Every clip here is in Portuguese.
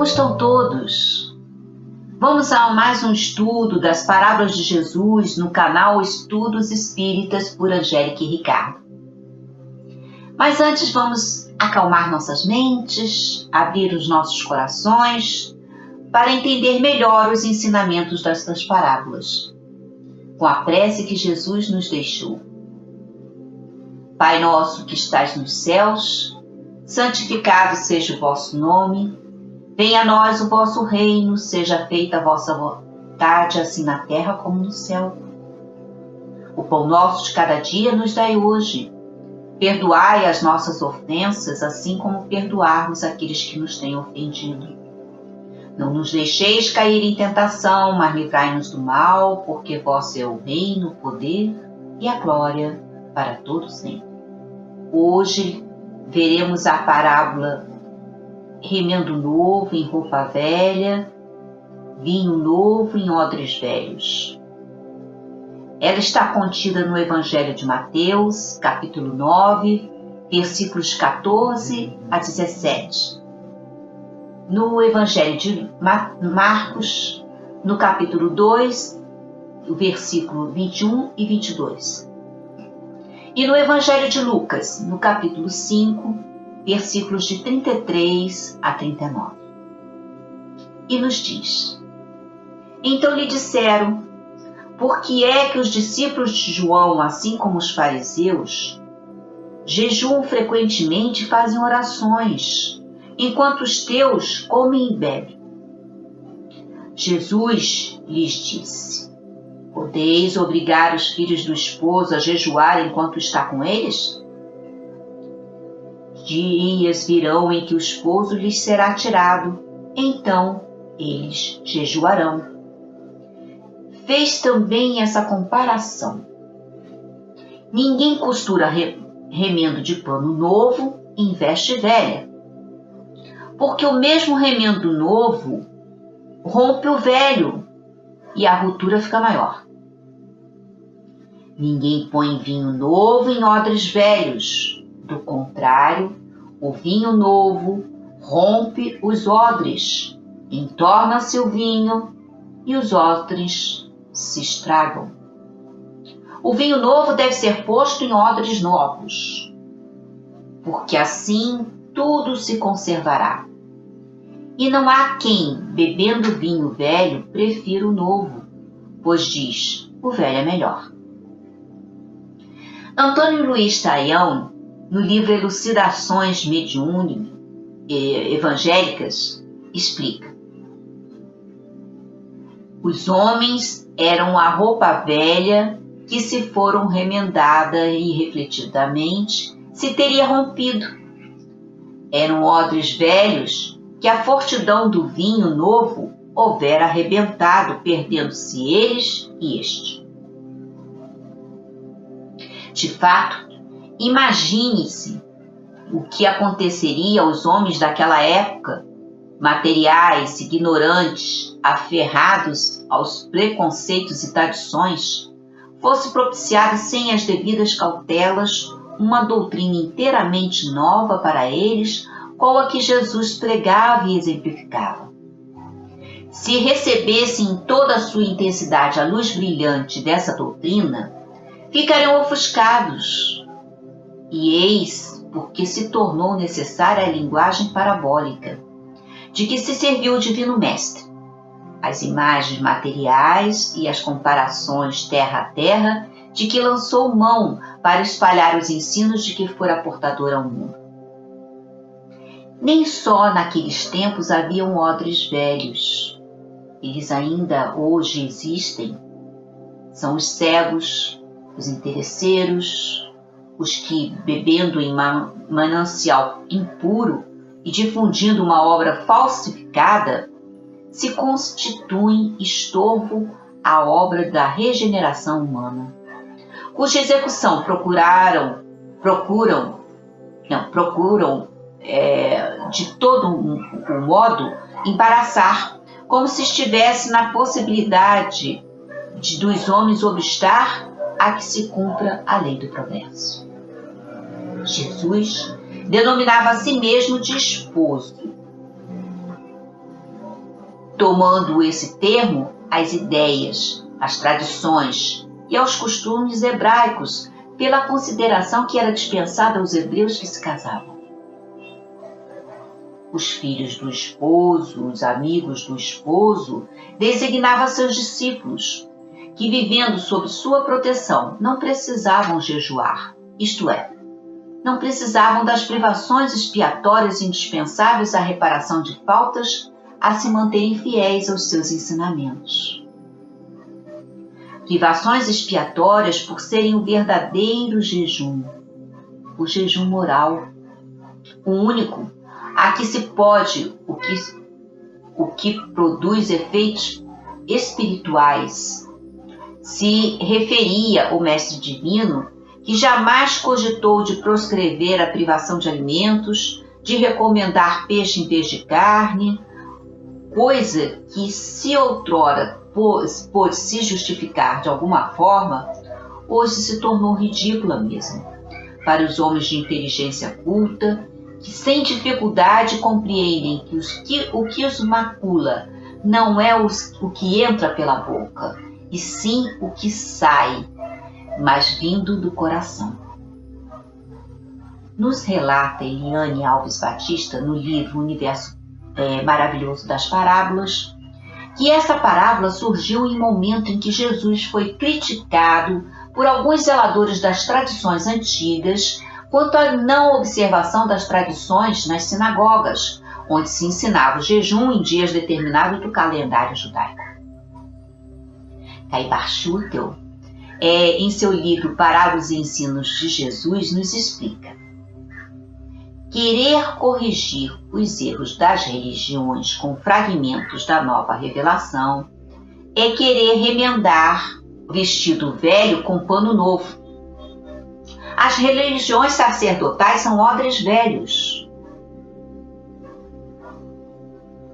Como estão todos? Vamos a mais um estudo das parábolas de Jesus no canal Estudos Espíritas por Angélica e Ricardo. Mas antes vamos acalmar nossas mentes, abrir os nossos corações para entender melhor os ensinamentos destas parábolas, com a prece que Jesus nos deixou. Pai nosso que estais nos céus, santificado seja o vosso nome. Venha a nós o vosso reino, seja feita a vossa vontade, assim na terra como no céu. O pão nosso de cada dia nos dai hoje. Perdoai as nossas ofensas, assim como perdoarmos aqueles que nos têm ofendido. Não nos deixeis cair em tentação, mas livrai-nos do mal, porque vosso é o reino, o poder e a glória para todos sempre. Hoje veremos a parábola remendo novo em roupa velha, vinho novo em odres velhos. Ela está contida no Evangelho de Mateus, capítulo 9, versículos 14 a 17. No Evangelho de Marcos, no capítulo 2, o versículo 21 e 22. E no Evangelho de Lucas, no capítulo 5, versículos de 33 a 39. E nos diz: Então lhe disseram: Por que é que os discípulos de João, assim como os fariseus, jejuam frequentemente e fazem orações, enquanto os teus comem e bebem? Jesus lhes disse: Podeis obrigar os filhos do esposo a jejuar enquanto está com eles? Dias virão em que o esposo lhes será tirado, então eles jejuarão. Fez também essa comparação. Ninguém costura remendo de pano novo em veste velha, porque o mesmo remendo novo rompe o velho e a ruptura fica maior. Ninguém põe vinho novo em odres velhos. Do contrário, o vinho novo rompe os odres, entorna-se o vinho e os odres se estragam. O vinho novo deve ser posto em odres novos, porque assim tudo se conservará. E não há quem, bebendo vinho velho, prefira o novo, pois diz, o velho é melhor. Antônio Luiz Taião, no livro Elucidações Mediúnicas e Evangélicas, explica: Os homens eram a roupa velha que, se foram remendada e refletidamente, se teria rompido. Eram odres velhos que a fortidão do vinho novo houvera arrebentado, perdendo-se eles e este. De fato, imagine-se o que aconteceria aos homens daquela época, materiais, ignorantes, aferrados aos preconceitos e tradições, fosse propiciada sem as devidas cautelas uma doutrina inteiramente nova para eles, qual a que Jesus pregava e exemplificava. Se recebessem em toda a sua intensidade a luz brilhante dessa doutrina, ficariam ofuscados. E eis porque se tornou necessária a linguagem parabólica, de que se serviu o Divino Mestre, as imagens materiais e as comparações terra a terra, de que lançou mão para espalhar os ensinos de que fora portador ao mundo. Nem só naqueles tempos haviam odres velhos. Eles ainda hoje existem. São os cegos, os interesseiros, os que, bebendo em manancial impuro e difundindo uma obra falsificada, se constituem estorvo à obra da regeneração humana, cuja execução procuram de todo um modo embaraçar, como se estivesse na possibilidade dos homens obstar a que se cumpra a lei do progresso. Jesus denominava a si mesmo de esposo. tomando esse termo às ideias, às tradições e aos costumes hebraicos, pela consideração que era dispensada aos hebreus que se casavam. Os filhos do esposo, os amigos do esposo, designavam seus discípulos, que vivendo sob sua proteção não precisavam jejuar, isto é, não precisavam das privações expiatórias indispensáveis à reparação de faltas, a se manterem fiéis aos seus ensinamentos. Privações expiatórias por serem o verdadeiro jejum, o jejum moral, o único a que se pode, o que produz efeitos espirituais. Se referia o Mestre Divino, que jamais cogitou de proscrever a privação de alimentos, de recomendar peixe em vez de carne, coisa que, se outrora pôde se justificar de alguma forma, hoje se tornou ridícula mesmo, para os homens de inteligência culta, que sem dificuldade compreendem que o que os macula não é o que entra pela boca, e sim o que sai, mas vindo do coração. Nos relata Eliane Alves Batista, no livro Universo Maravilhoso das Parábolas, que essa parábola surgiu em momento em que Jesus foi criticado por alguns zeladores das tradições antigas quanto à não observação das tradições nas sinagogas, onde se ensinava o jejum em dias determinados do calendário judaico. Caibar Schutel, em seu livro Parábolas e Ensinos de Jesus, nos explica: querer corrigir os erros das religiões com fragmentos da nova revelação é querer remendar vestido velho com pano novo. As religiões sacerdotais são odres velhos,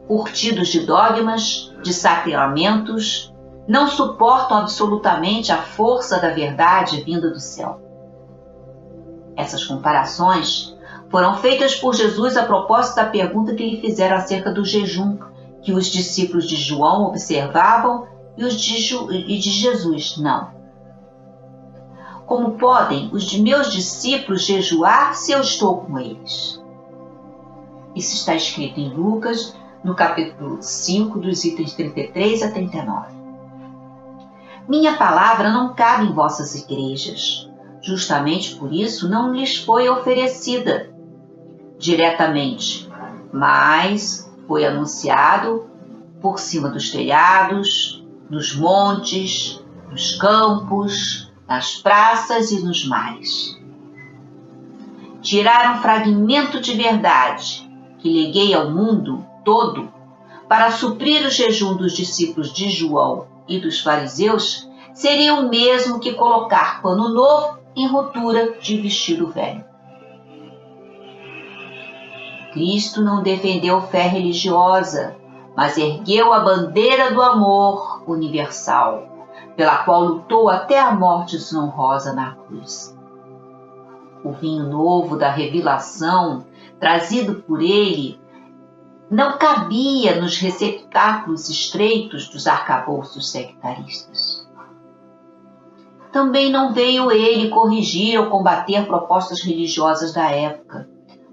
curtidos de dogmas, de sacramentos, não suportam absolutamente a força da verdade vinda do céu. Essas comparações foram feitas por Jesus a propósito da pergunta que lhe fizeram acerca do jejum que os discípulos de João observavam e os de Jesus não. Como podem os de meus discípulos jejuar se eu estou com eles? Isso está escrito em Lucas, no capítulo 5, dos itens 33 a 39. Minha palavra não cabe em vossas igrejas. Justamente por isso não lhes foi oferecida diretamente, mas foi anunciado por cima dos telhados, nos montes, nos campos, nas praças e nos mares. Tiraram fragmento de verdade que leguei ao mundo todo para suprir o jejum dos discípulos de João e dos fariseus, seria o mesmo que colocar pano novo em rotura de vestido velho. Cristo não defendeu fé religiosa, mas ergueu a bandeira do amor universal, pela qual lutou até a morte desonrosa na cruz. O vinho novo da revelação, trazido por ele, não cabia nos receptáculos estreitos dos arcabouços sectaristas. Também não veio ele corrigir ou combater propostas religiosas da época.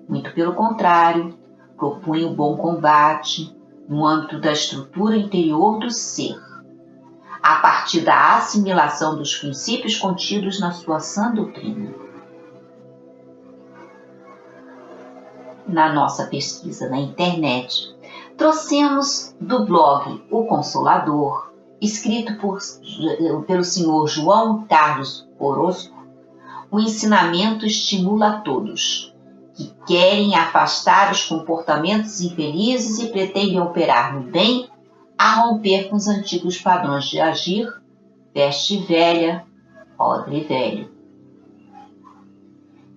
Muito pelo contrário, propunha o bom combate no âmbito da estrutura interior do ser, a partir da assimilação dos princípios contidos na sua sã doutrina. Na nossa pesquisa na internet, trouxemos do blog O Consolador, escrito pelo senhor João Carlos Orozco, o ensinamento estimula a todos que querem afastar os comportamentos infelizes e pretendem operar no bem, a romper com os antigos padrões de agir, veste velha, odre velho.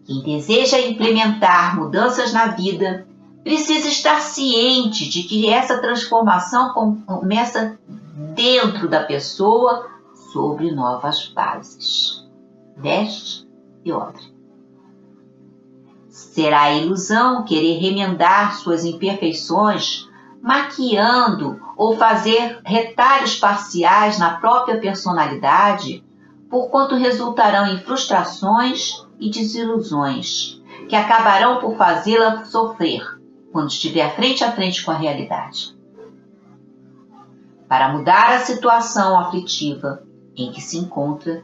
Quem deseja implementar mudanças na vida precisa estar ciente de que essa transformação começa dentro da pessoa sobre novas bases, veste e odre. Será ilusão querer remendar suas imperfeições maquiando ou fazer retalhos parciais na própria personalidade, porquanto resultarão em frustrações e desilusões, que acabarão por fazê-la sofrer quando estiver frente a frente com a realidade. Para mudar a situação aflitiva em que se encontra,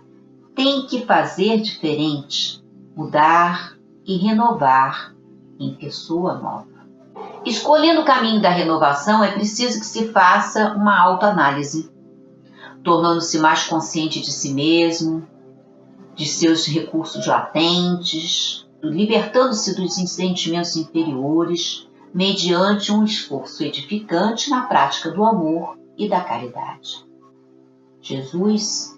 tem que fazer diferente, mudar e renovar em pessoa nova. Escolhendo o caminho da renovação, é preciso que se faça uma autoanálise, tornando-se mais consciente de si mesmo, de seus recursos latentes, libertando-se dos sentimentos inferiores, mediante um esforço edificante na prática do amor e da caridade. Jesus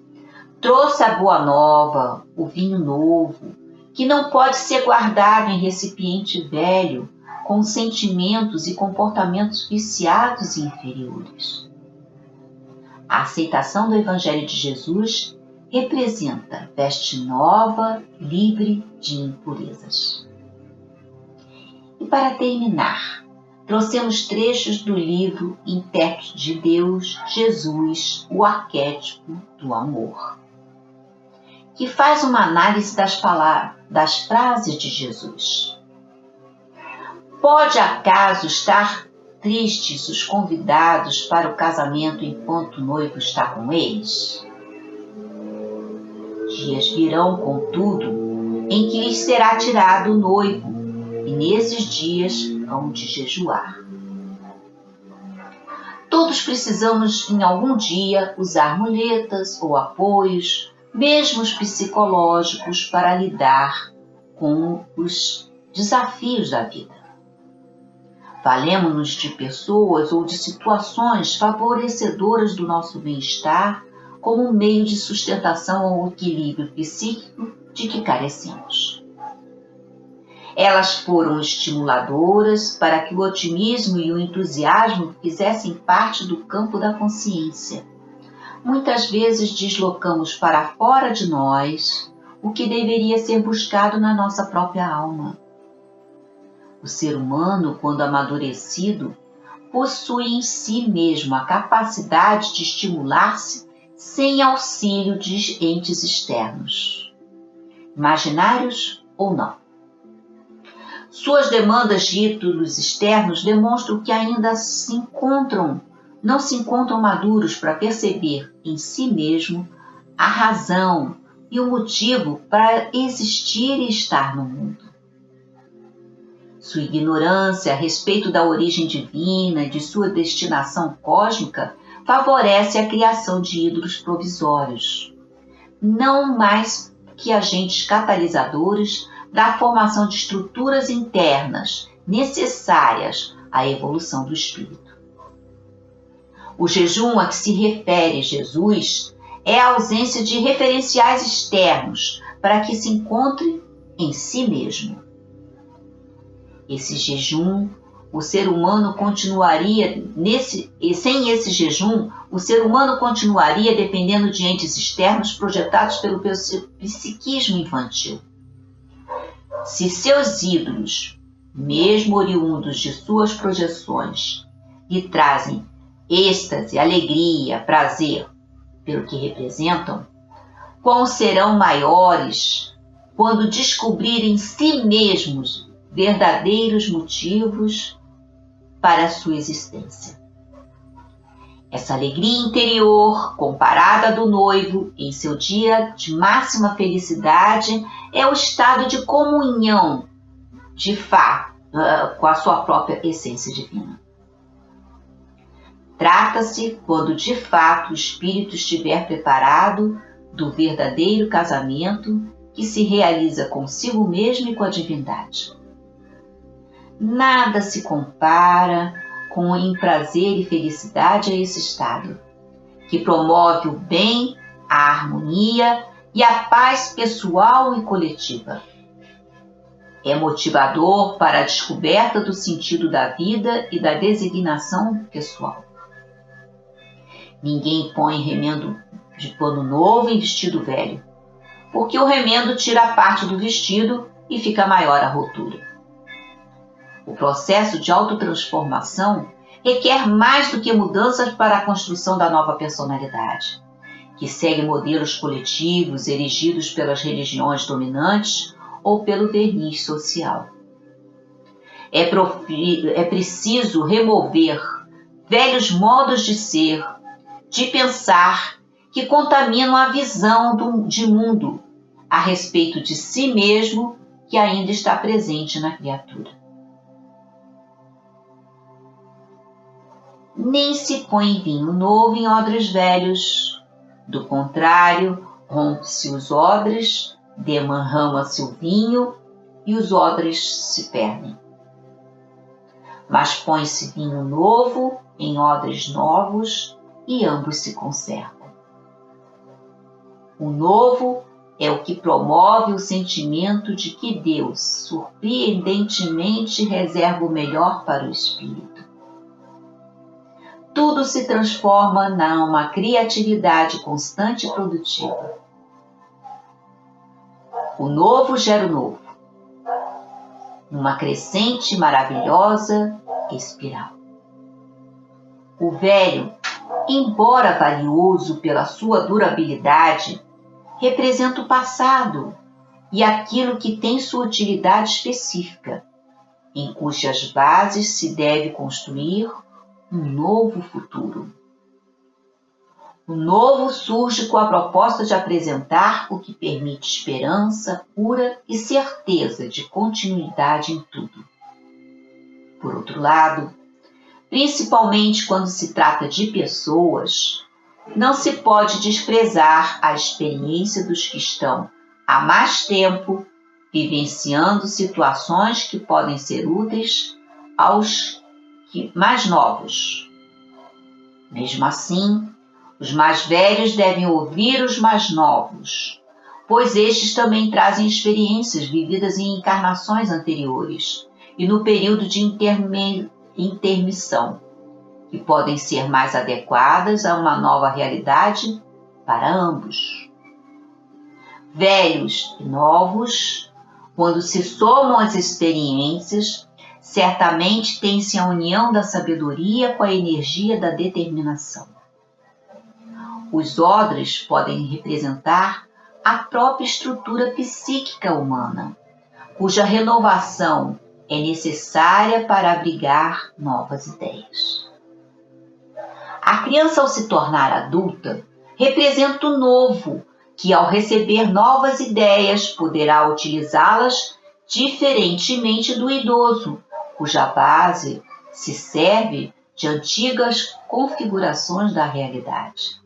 trouxe a boa nova, o vinho novo, que não pode ser guardado em recipiente velho, com sentimentos e comportamentos viciados e inferiores. A aceitação do Evangelho de Jesus representa veste nova, livre de impurezas. E para terminar, trouxemos trechos do livro Intérprete de Deus, Jesus, o arquétipo do amor, que faz uma análise das frases de Jesus. Pode acaso estar tristes os convidados para o casamento enquanto o noivo está com eles? Dias virão, contudo, em que lhes será tirado o noivo, e nesses dias hão de jejuar. Todos precisamos, em algum dia, usar muletas ou apoios, mesmo os psicológicos, para lidar com os desafios da vida. Valemos-nos de pessoas ou de situações favorecedoras do nosso bem-estar como um meio de sustentação ao equilíbrio psíquico de que carecemos. Elas foram estimuladoras para que o otimismo e o entusiasmo fizessem parte do campo da consciência. Muitas vezes deslocamos para fora de nós o que deveria ser buscado na nossa própria alma. O ser humano, quando amadurecido, possui em si mesmo a capacidade de estimular-se sem auxílio de entes externos, imaginários ou não. Suas demandas de ídolos externos demonstram que ainda não se encontram maduros para perceber em si mesmo a razão e o motivo para existir e estar no mundo. Sua ignorância a respeito da origem divina e de sua destinação cósmica favorece a criação de ídolos provisórios, não mais que agentes catalisadores da formação de estruturas internas necessárias à evolução do espírito. O jejum a que se refere Jesus é a ausência de referenciais externos para que se encontre em si mesmo. Esse jejum, o ser humano continuaria sem esse jejum, o ser humano continuaria dependendo de entes externos projetados pelo psiquismo infantil. Se seus ídolos, mesmo oriundos de suas projeções, lhe trazem êxtase, alegria, prazer pelo que representam, quão serão maiores quando descobrirem em si mesmos verdadeiros motivos para a sua existência. Essa alegria interior, comparada à do noivo em seu dia de máxima felicidade, é o estado de comunhão, de fato, com a sua própria essência divina. Trata-se, quando de fato o espírito estiver preparado, do verdadeiro casamento que se realiza consigo mesmo e com a divindade. Nada se compara com em prazer e felicidade a esse estado, que promove o bem, a harmonia e a paz pessoal e coletiva. É motivador para a descoberta do sentido da vida e da designação pessoal. Ninguém põe remendo de pano novo em vestido velho, porque o remendo tira a parte do vestido e fica maior a rotura. O processo de autotransformação requer mais do que mudanças para a construção da nova personalidade, que segue modelos coletivos erigidos pelas religiões dominantes ou pelo verniz social. É preciso remover velhos modos de ser, de pensar, que contaminam a visão de mundo a respeito de si mesmo que ainda está presente na criatura. Nem se põe vinho novo em odres velhos. Do contrário, rompe-se os odres, derrama-se o vinho e os odres se perdem. Mas põe-se vinho novo em odres novos e ambos se conservam. O novo é o que promove o sentimento de que Deus surpreendentemente reserva o melhor para o espírito. Tudo se transforma numa criatividade constante e produtiva. O novo gera o novo, numa crescente maravilhosa espiral. O velho, embora valioso pela sua durabilidade, representa o passado e aquilo que tem sua utilidade específica, em cujas bases se deve construir um novo futuro. O novo surge com a proposta de apresentar o que permite esperança, cura e certeza de continuidade em tudo. Por outro lado, principalmente quando se trata de pessoas, não se pode desprezar a experiência dos que estão há mais tempo vivenciando situações que podem ser úteis aos mais novos. Mesmo assim, os mais velhos devem ouvir os mais novos, pois estes também trazem experiências vividas em encarnações anteriores e no período de intermissão, que podem ser mais adequadas a uma nova realidade para ambos. Velhos e novos, quando se somam as experiências, certamente tem-se a união da sabedoria com a energia da determinação. Os odres podem representar a própria estrutura psíquica humana, cuja renovação é necessária para abrigar novas ideias. A criança, ao se tornar adulta, representa o novo, que ao receber novas ideias poderá utilizá-las diferentemente do idoso, cuja base se serve de antigas configurações da realidade.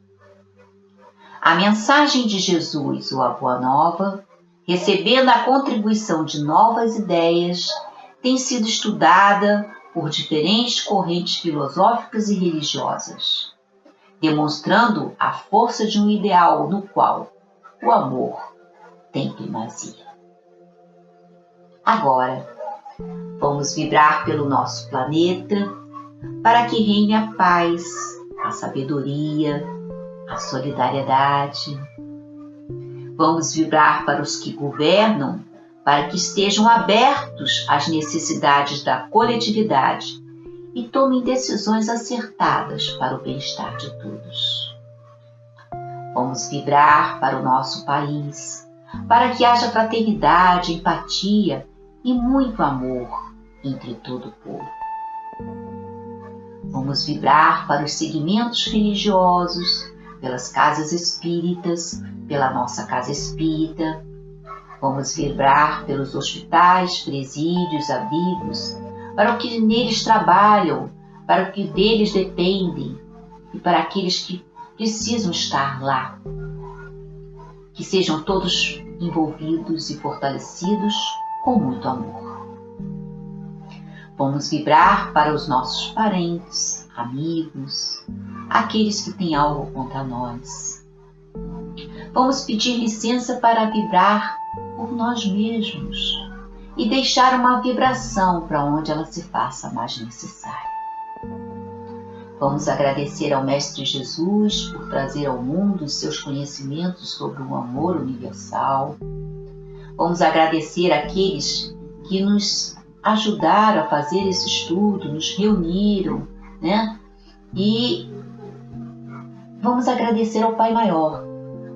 A mensagem de Jesus, ou a Boa Nova, recebendo a contribuição de novas ideias, tem sido estudada por diferentes correntes filosóficas e religiosas, demonstrando a força de um ideal no qual o amor tem primazia. Agora, vamos vibrar pelo nosso planeta para que reine a paz, a sabedoria, a solidariedade. Vamos vibrar para os que governam, para que estejam abertos às necessidades da coletividade e tomem decisões acertadas para o bem-estar de todos. Vamos vibrar para o nosso país, para que haja fraternidade, empatia e muito amor entre todo o povo. Vamos vibrar para os segmentos religiosos, pelas casas espíritas, pela nossa casa espírita. Vamos vibrar pelos hospitais, presídios, abrigos, para o que neles trabalham, para o que deles dependem e para aqueles que precisam estar lá. Que sejam todos envolvidos e fortalecidos com muito amor. Vamos vibrar para os nossos parentes, amigos, aqueles que têm algo contra nós. Vamos pedir licença para vibrar por nós mesmos e deixar uma vibração para onde ela se faça mais necessária. Vamos agradecer ao Mestre Jesus por trazer ao mundo os seus conhecimentos sobre o amor universal. Vamos agradecer àqueles que nos ajudaram a fazer esse estudo, nos reuniram né? E vamos agradecer ao Pai Maior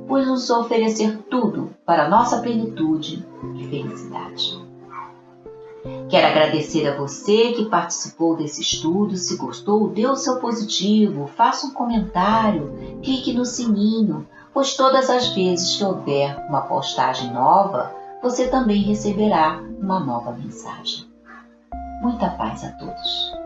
por nos oferecer tudo para a nossa plenitude e felicidade. Quero agradecer a você que participou desse estudo. Se gostou, dê o seu positivo, faça um comentário, clique no sininho, pois todas as vezes que houver uma postagem nova, você também receberá uma nova mensagem. Muita paz a todos!